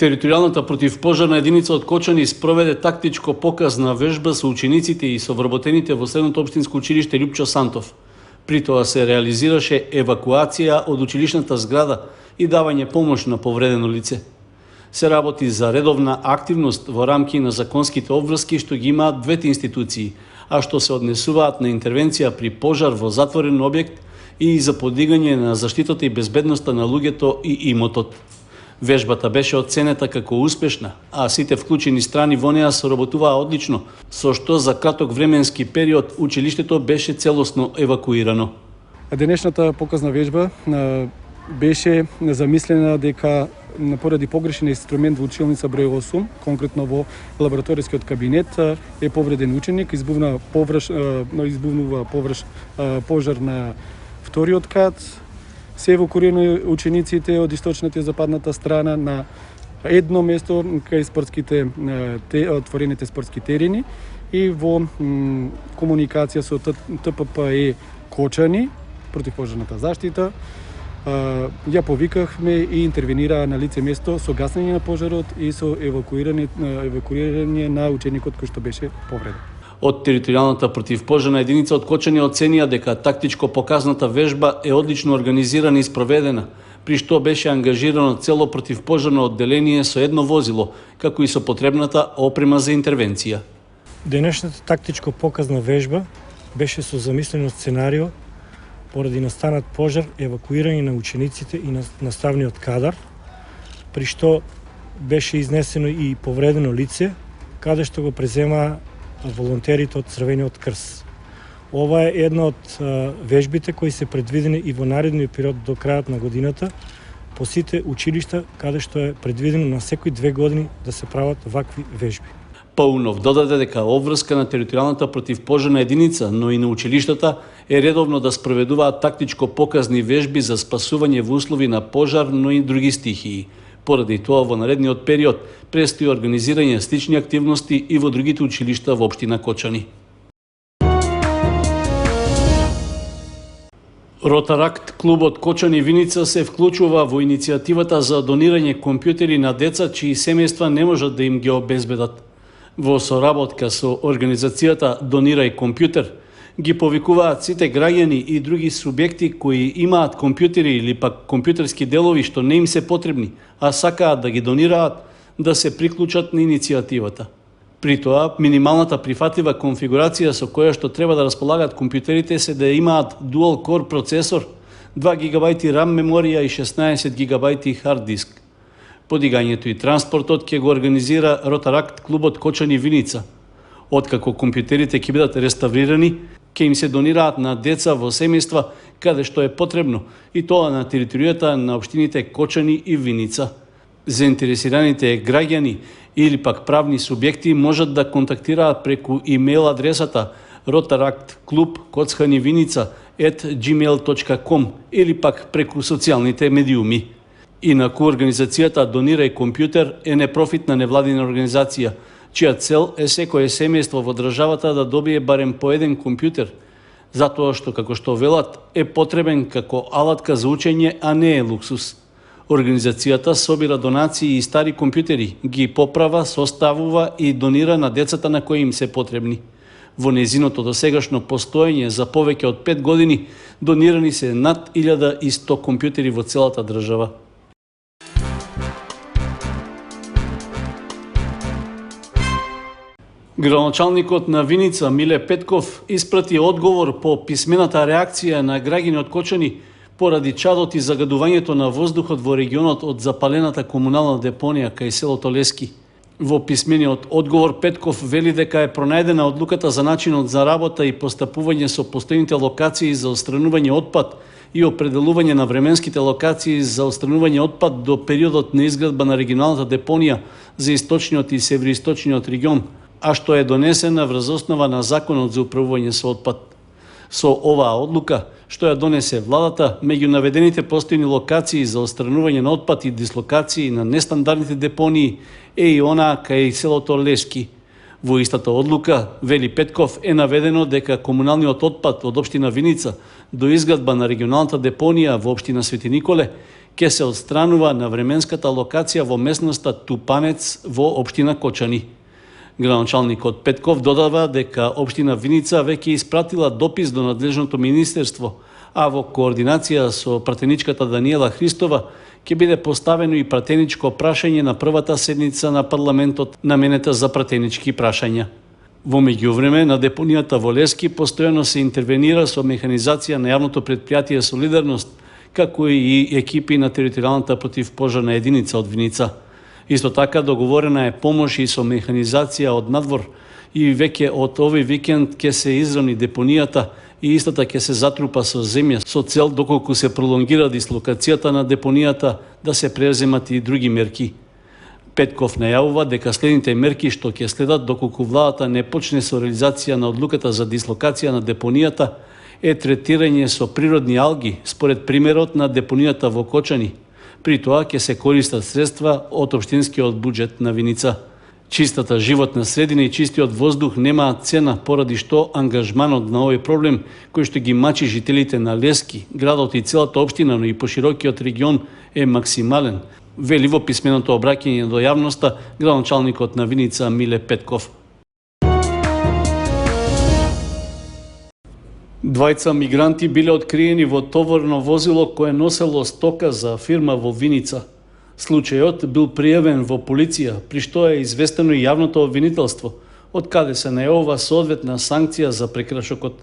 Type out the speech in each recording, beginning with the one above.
Територијалната противпожарна единица од Кочани спроведе тактичко показна вежба со учениците и со вработените во Средното општинско училиште Љупчо Сантов. При тоа се реализираше евакуација од училишната зграда и давање помош на повредено лице. Се работи за редовна активност во рамки на законските обврски што ги имаат двете институции, а што се однесуваат на интервенција при пожар во затворен објект и за подигање на заштитата и безбедноста на луѓето и имотот. Вежбата беше оценета како успешна, а сите вклучени страни во неа соработуваа одлично, со што за краток временски период училиштето беше целосно евакуирано. Денешната показна вежба беше замислена дека поради погрешен инструмент во училница број 8, конкретно во лабораторискиот кабинет, е повреден ученик, избувнува пожар на вториот кат. Се евакуирани учениците од источната и западната страна на едно место кај отворените спортски терени и во комуникација со ТПП Кочани, противпожарната заштита, ја повикавме и интервенираа на лице место со гасење на пожарот и со евакуирање на ученикот кој што беше повреден. Од територијалната противпожарна единица од Кочани оценија дека тактичко показната вежба е одлично организирана и спроведена, при што беше ангажирано цело противпожарно одделение со едно возило, како и со потребната опрема за интервенција. Денешната тактичко показна вежба беше со замислено сценарио поради настанат пожар, евакуирање на учениците и на наставниот кадар, при што беше изнесено и повредено лице, каде што го преземаа волонтерите од Црвениот крст. Ова е една од вежбите кои се предвидени и во наредниот период до крајот на годината по сите училишта, каде што е предвидено на секои 2 години да се прават вакви вежби. Паунов додаде дека обврска на територијалната противпожарна единица, но и на училиштата е редовно да спроведуваат тактичко показни вежби за спасување во услови на пожар, но и други стихии. Поради тоа во наредниот период престои организирање слични активности и во другите училишта во општина Кочани. Ротаракт клубот Кочани Виница се вклучува во иницијативата за донирање компјутери на деца чии семејства не можат да им ги обезбедат. Во соработка со организацијата Донирај компјутер ги повикуваат сите граѓани и други субјекти кои имаат компјутери или пак компјутерски делови што не им се потребни, а сакаат да ги донираат, да се приклучат на иницијативата. При тоа, минималната прифатлива конфигурација со која што треба да располагаат компјутерите се да имаат dual core процесор, 2 ГБ RAM меморија и 16 ГБ хард диск. Подигањето и транспортот ќе го организира Ротаракт клубот Кочани Виница. Откако компјутерите ќе бидат реставрирани, ќе им се донираат на деца во семејства каде што е потребно, и тоа на територијата на општините Кочани и Виница. Заинтересираните граѓани или пак правни субјекти можат да контактираат преку имейл адресата rotaractclub@gmail.com или пак преку социјалните медиуми. Инаку организацијата Донирај компјутер е непрофитна невладина организација, чија цел е секое семејство во државата да добие барем по еден компјутер, затоа што, како што велат, е потребен како алатка за учење, а не е луксус. Организацијата собира донации и стари компјутери, ги поправа, составува и донира на децата на кои им се потребни. Во незиното досегашно постоење за повеќе од 5 години донирани се над 1100 компјутери во целата држава. Градоначалникот на Виница Миле Петков испрати одговор по писмената реакција на граѓани од Кочани поради чадот и загадувањето на воздухот во регионот од запалената комунална депонија кај селото Лески. Во писмениот одговор Петков вели дека е пронајдена одлуката за начинот за работа и постапување со постојните локации за отстранување отпад и определување на временските локации за отстранување отпад до периодот на изградба на регионалната депонија за источниот и североисточниот регион, а што е донесена врз основа на Законот за управување со отпад. Со оваа одлука, што ја донесе владата, меѓу наведените постојни локации за отстранување на отпад и дислокации на нестандардните депонии е и она кај селото Лески. Во истата одлука, вели Петков, е наведено дека комуналниот отпад од општина Виница до изградба на регионалната депонија во општина Свети Николе ќе се отстранува на временската локација во местноста Тупанец во општина Кочани. Градоначалникот Петков додава дека општина Виница веќе испратила допис до надлежното министерство, а во координација со пратеничката Даниела Христова ќе биде поставено и пратеничко прашање на првата седница на парламентот наменета за пратенички прашања. Во меѓувреме, на депонијата во Лески постојано се интервенира со механизација на јавното претпријатие Солидарност, како и екипи на територијалната противпожарна единица од Виница. Исто така договорена е помош и со механизација од надвор и веќе од овој викенд ќе се изравни депонијата и истата ќе се затрупа со земја со цел доколку се пролонгира дислокацијата на депонијата да се преземат и други мерки. Петков најавува дека следните мерки што ќе следат доколку владата не почне со реализација на одлуката за дислокација на депонијата е третирање со природни алги според примерот на депонијата во Кочани. При тоа ќе се користат средства од општинскиот буџет на Виница. Чистата животна средина и чистиот воздух немаат цена, поради што ангажманот на овој проблем, кој што ги мачи жителите на Лески, градот и целата општина, но и поширокиот регион, е максимален, вели во писменото обраќање до јавноста градоначалникот на Виница Миле Петков. Двајца мигранти биле откриени во товарно возило кое носело стока за фирма во Виница. Случајот бил пријавен во полиција, при што е известено и јавното обвинителство, од каде се најавува соодветна санкција за прекрашокот.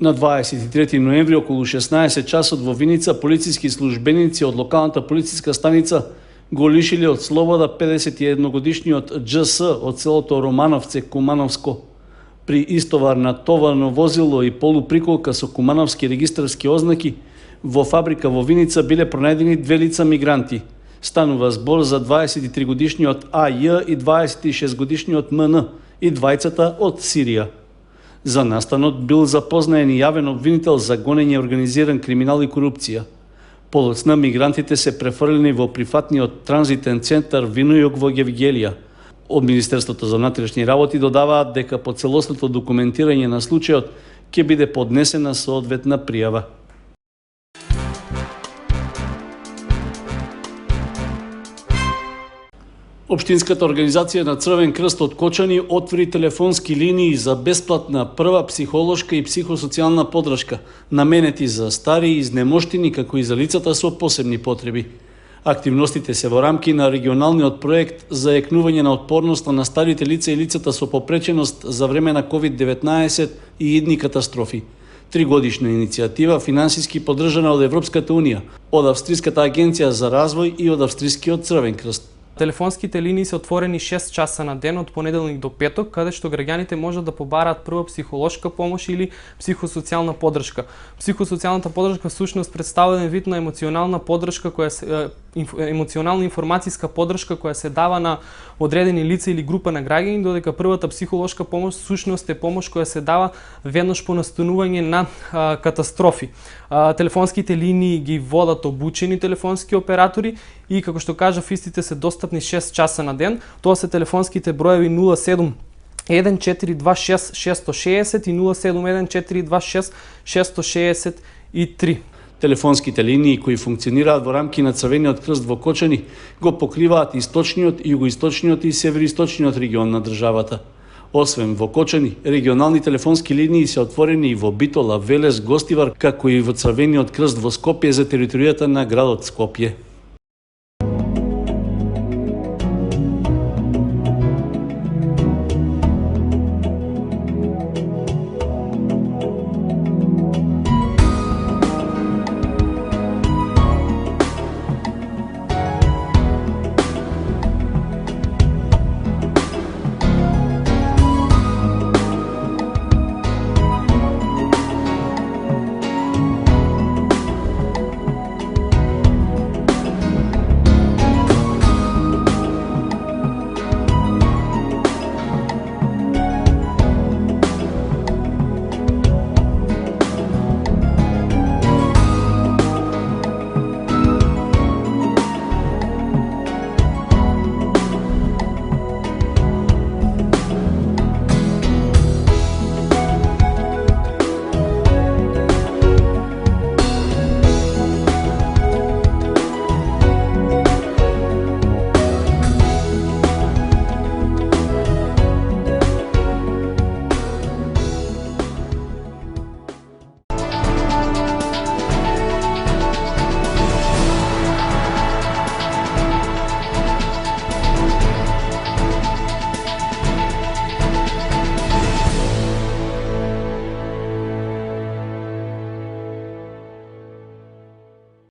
На 23 ноември околу 16 часот во Виница полициски службеници од локалната полициска станица го лишиле од слобода 51-годишниот ДЖС од селото Романовце, Кумановско. При истовар на товарно возило и полуприколка со кумановски регистарски ознаки, во фабрика во Виница биле пронајдени две лица мигранти. Станува збор за 23-годишниот АЈ и 26-годишниот МН, и двајцата од Сирија. За настанот бил запознаен и јавен обвинител за гонење организиран криминал и корупција. Подоцна мигрантите се префрлени во прифатниот транзитен центар Винојук во Гевгелија. Од Министерството за внатрешни работи додаваат дека по целосното документирање на случајот ќе биде поднесена соодветна пријава. Општинската организација на Црвен крст од Кочани отвори телефонски линии за бесплатна прва психолошка и психосоцијална поддршка, наменети за стари и изнемоштени, како и за лицата со посебни потреби. Активностите се во рамки на регионалниот проект за екнување на отпорноста на старите лица и лицата со попреченост за време на COVID-19 и идни катастрофи. Тригодишна иницијатива финансиски поддржана од Европската Унија, од Австриската агенција за развој и од Австрискиот Црвен крст. Телефонските линии се отворени 6 часа на ден од понеделник до петок, каде што граѓаните можат да побараат прва психолошка помош или психосоцијална поддршка. Психосоцијалната поддршка всушност представува еден вид на емоционална поддршка која се емоционална информацијска поддршка која се дава на одредени лица или група на граѓани, додека првата психолошка помош всушност е помош која се дава веднаш по настанување на катастрофи. Телефонските линии ги водат обучени телефонски оператори и, како што кажав, истите се достапни 6 часа на ден. Тоа се телефонските броеви 07 1426 660 и 071 426 663. Телефонските линии кои функционираат во рамки на Црвениот крст во Кочани го покриваат источниот, југоисточниот и североисточниот регион на државата. Освен во Кочани, регионални телефонски линии се отворени и во Битола, Велес, Гостивар, како и во Црвениот крст во Скопје за територијата на градот Скопје.